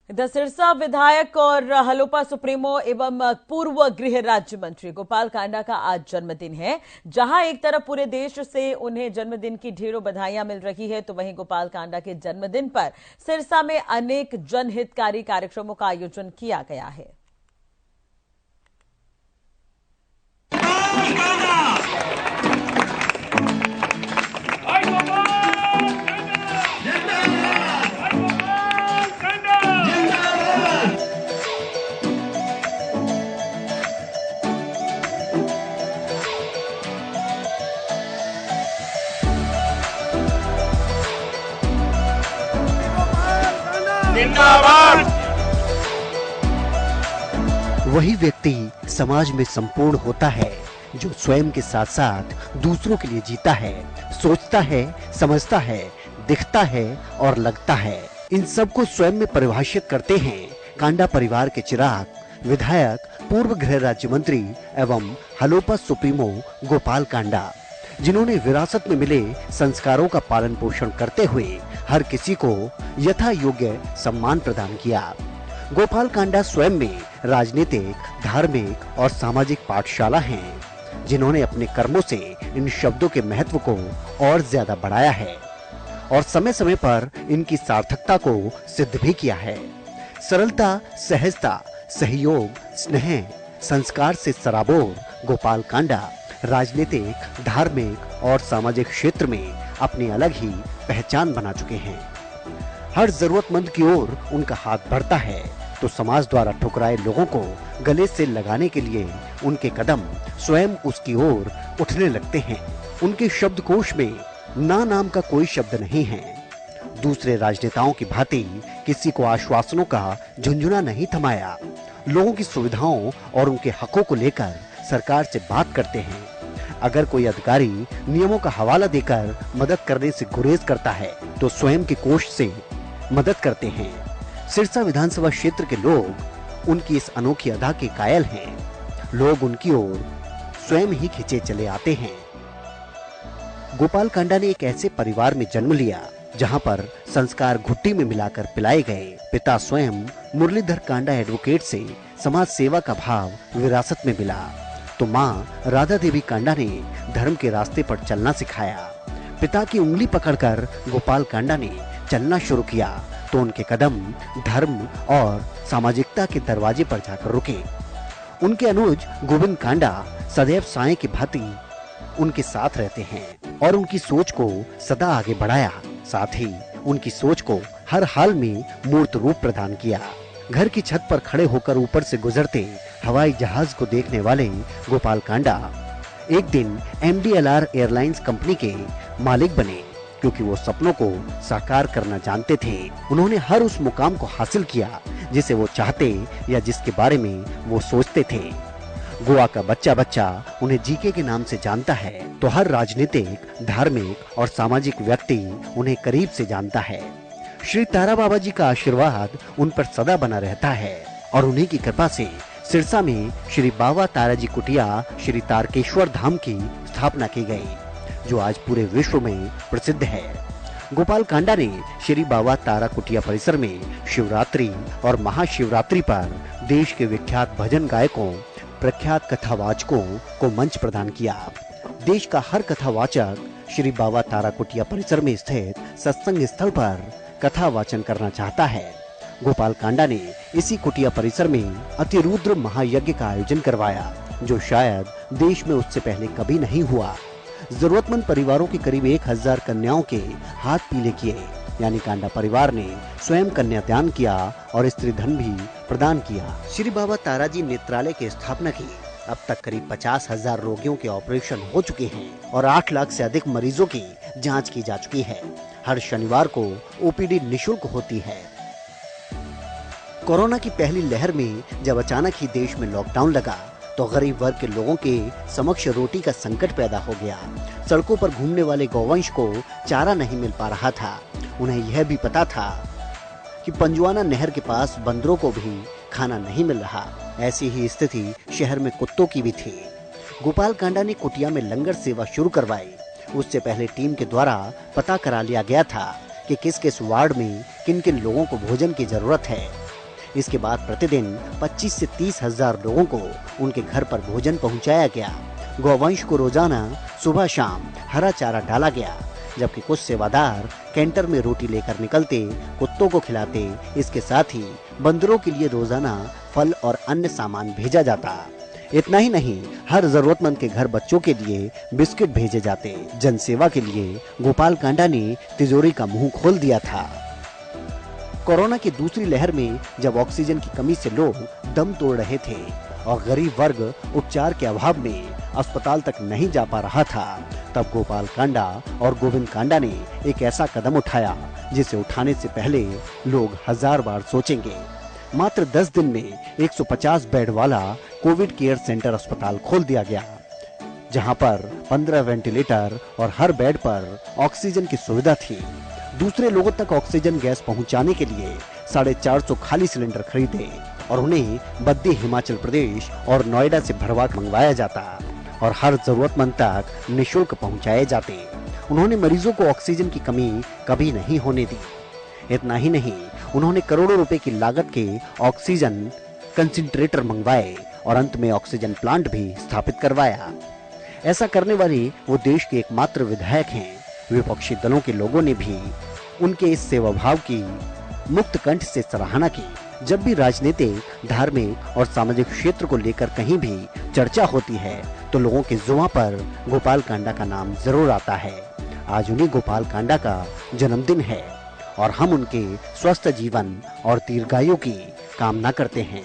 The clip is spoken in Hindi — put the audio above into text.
इधर सिरसा विधायक और हलोपा सुप्रीमो एवं पूर्व गृह राज्य मंत्री गोपाल कांडा का आज जन्मदिन है। जहां एक तरफ पूरे देश से उन्हें जन्मदिन की ढेरों बधाइयां मिल रही है, तो वहीं गोपाल कांडा के जन्मदिन पर सिरसा में अनेक जनहितकारी कार्यक्रमों का आयोजन किया गया है। वही व्यक्ति समाज में संपूर्ण होता है जो स्वयं के साथ साथ दूसरों के लिए जीता है, सोचता है, समझता है, दिखता है और लगता है। इन सब को स्वयं में परिभाषित करते हैं कांडा परिवार के चिराग, विधायक, पूर्व गृह राज्य मंत्री एवं हलोपा सुप्रीमो गोपाल कांडा, जिन्होंने विरासत में मिले संस्कारों का पालन पोषण करते हुए हर किसी को यथा योग्य सम्मान प्रदान किया। गोपाल कांडा स्वयं में राजनीतिक, धार्मिक और सामाजिक पाठशाला हैं, जिन्होंने अपने कर्मों से इन शब्दों के महत्व को और ज्यादा बढ़ाया है और समय समय पर इनकी सार्थकता को सिद्ध भी किया है। सरलता, सहजता, सहयोग, स्नेह, संस्कार से सराबोर गोपाल कांडा राजनीतिक, धार्मिक और सामाजिक क्षेत्र में अपनी अलग ही पहचान बना चुके हैं। हर जरूरतमंद की ओर उनका हाथ बढ़ता है तो समाज द्वारा ठुकराए लोगों को गले से लगाने के लिए उनके कदम स्वयं उसकी ओर उठने लगते हैं। उनके शब्दकोश में ना नाम का कोई शब्द नहीं है। दूसरे राजनेताओं की भांति किसी को आश्वासनों का झुंझुना नहीं थमाया। लोगों की सुविधाओं और उनके हकों को लेकर सरकार से बात करते हैं। अगर कोई अधिकारी नियमों का हवाला देकर मदद करने से गुरेज करता है तो स्वयं के कोष से मदद करते हैं। सिरसा विधानसभा क्षेत्र के लोग उनकी इस अनोखी अदा के कायल हैं। लोग उनकी ओर स्वयं ही खिंचे चले आते हैं। गोपाल कांडा ने एक ऐसे परिवार में जन्म लिया जहां पर संस्कार घुट्टी में मिलाकर पिलाए गए। पिता स्वयं मुरलीधर कांडा एडवोकेट से समाज सेवा का भाव विरासत में मिला, तो माँ राधा देवी कांडा ने धर्म के रास्ते पर चलना सिखाया। पिता की उंगली पकड़कर गोपाल कांडा ने चलना शुरू किया तो उनके कदम धर्म और सामाजिकता के दरवाजे पर जाकर रुके। उनके अनुज गोविंद कांडा सदैव साएं की भांति उनके साथ रहते हैं और उनकी सोच को सदा आगे बढ़ाया। साथ ही उनकी सोच को हर हाल में मूर्त रूप प्रदान किया। घर की छत पर खड़े होकर ऊपर से गुजरते हवाई जहाज को देखने वाले गोपाल कांडा एक दिन MDLR एयरलाइंस कंपनी के मालिक बने, क्योंकि वो सपनों को साकार करना जानते थे। उन्होंने हर उस मुकाम को हासिल किया जिसे वो चाहते या जिसके बारे में वो सोचते थे। गोवा का बच्चा बच्चा उन्हें जीके के नाम से जानता है, तो हर राजनीतिक, धार्मिक और सामाजिक व्यक्ति उन्हें करीब से जानता है। श्री तारा बाबा जी का आशीर्वाद उन पर सदा बना रहता है और उन्हीं की कृपा से सिरसा में श्री बाबा तारा जी कुटिया श्री तारकेश्वर धाम की स्थापना की गई, जो आज पूरे विश्व में प्रसिद्ध है। गोपाल कांडा ने श्री बाबा तारा कुटिया परिसर में शिवरात्रि और महाशिवरात्रि पर देश के विख्यात भजन गायकों, प्रख्यात कथावाचकों को मंच प्रदान किया। देश का हर कथावाचक श्री बाबा तारा कुटिया परिसर में स्थित सत्संग स्थल पर कथा वाचन करना चाहता है। गोपाल कांडा ने इसी कुटिया परिसर में अतिरुद्र महायज्ञ का आयोजन करवाया, जो शायद देश में उससे पहले कभी नहीं हुआ। जरूरतमंद परिवारों की करीब 1000 कन्याओं के हाथ पीले किए, यानी कांडा परिवार ने स्वयं कन्यादान किया और स्त्री धन भी प्रदान किया। श्री बाबा ताराजी नेत्रालय की स्थापना की। अब तक करीब 50,000 रोगियों के ऑपरेशन हो चुके हैं और 8 लाख से अधिक मरीजों की जांच की जा चुकी है। हर शनिवार को OPD निःशुल्क होती है। कोरोना की पहली लहर में जब अचानक ही देश में लॉकडाउन लगा तो गरीब वर्ग के लोगों के समक्ष रोटी का संकट पैदा हो गया। सड़कों पर घूमने वाले गौवंश को चारा नहीं मिल पा रहा था। उन्हें यह भी पता था कि पंजवाना नहर के पास बंदरों को भी खाना नहीं मिल रहा। ऐसी ही स्थिति शहर में कुत्तों की भी थी। गोपाल कांडा ने कुटिया में लंगर सेवा शुरू करवाई। उससे पहले टीम के द्वारा पता करा लिया गया था कि किस किस वार्ड में किन किन लोगों को भोजन की जरूरत है। इसके बाद प्रतिदिन 25 से 30 हजार लोगों को उनके घर पर भोजन पहुंचाया गया। गौवंश को रोजाना सुबह शाम हरा चारा डाला गया, जबकि कुछ सेवादार कैंटर में रोटी लेकर निकलते, कुत्तों को खिलाते। इसके साथ ही बंदरों के लिए रोजाना फल और अन्य सामान भेजा जाता। इतना ही नहीं, हर जरूरतमंद के घर बच्चों के लिए बिस्किट भेजे जाते। जनसेवा के लिए गोपाल कांडा ने तिजोरी का मुंह खोल दिया था। कोरोना की दूसरी लहर में जब ऑक्सीजन की कमी से लोग दम तोड़ रहे थे और गरीब वर्ग उपचार के अभाव में अस्पताल तक नहीं जा पा रहा था, तब गोपाल कांडा और गोविंद कांडा ने एक ऐसा कदम उठाया जिसे उठाने से पहले लोग 1000 बार सोचेंगे। मात्र 10 दिन में 150 बेड वाला कोविड केयर सेंटर अस्पताल खोल दिया गया, जहां पर 15 वेंटिलेटर और हर बेड पर ऑक्सीजन की सुविधा थी। दूसरे लोगों तक ऑक्सीजन गैस पहुंचाने के लिए 450 खाली सिलेंडर खरीदे और उन्हें बद्दी हिमाचल प्रदेश और नोएडा से भरवा मंगवाया जाता और हर जरूरतमंद तक निःशुल्क पहुंचाए जाते। उन्होंने मरीजों को ऑक्सीजन की कमी कभी नहीं होने दी। इतना ही नहीं, उन्होंने करोड़ों रुपए की लागत के ऑक्सीजन कंसंट्रेटर मंगवाए और अंत में ऑक्सीजन प्लांट भी स्थापित करवाया। ऐसा करने वाले वो देश के एकमात्र विधायक हैं। विपक्षी दलों के लोगों ने भी उनके इस सेवाभाव की मुक्त कंठ से सराहना की। जब भी राजनीतिक, धार्मिक और सामाजिक क्षेत्र को लेकर कहीं भी चर्चा होती है तो लोगों के जुबान पर गोपाल कांडा का नाम जरूर आता है। आज उन्हीं गोपाल कांडा का जन्मदिन है और हम उनके स्वस्थ जीवन और दीर्घायु की कामना करते हैं।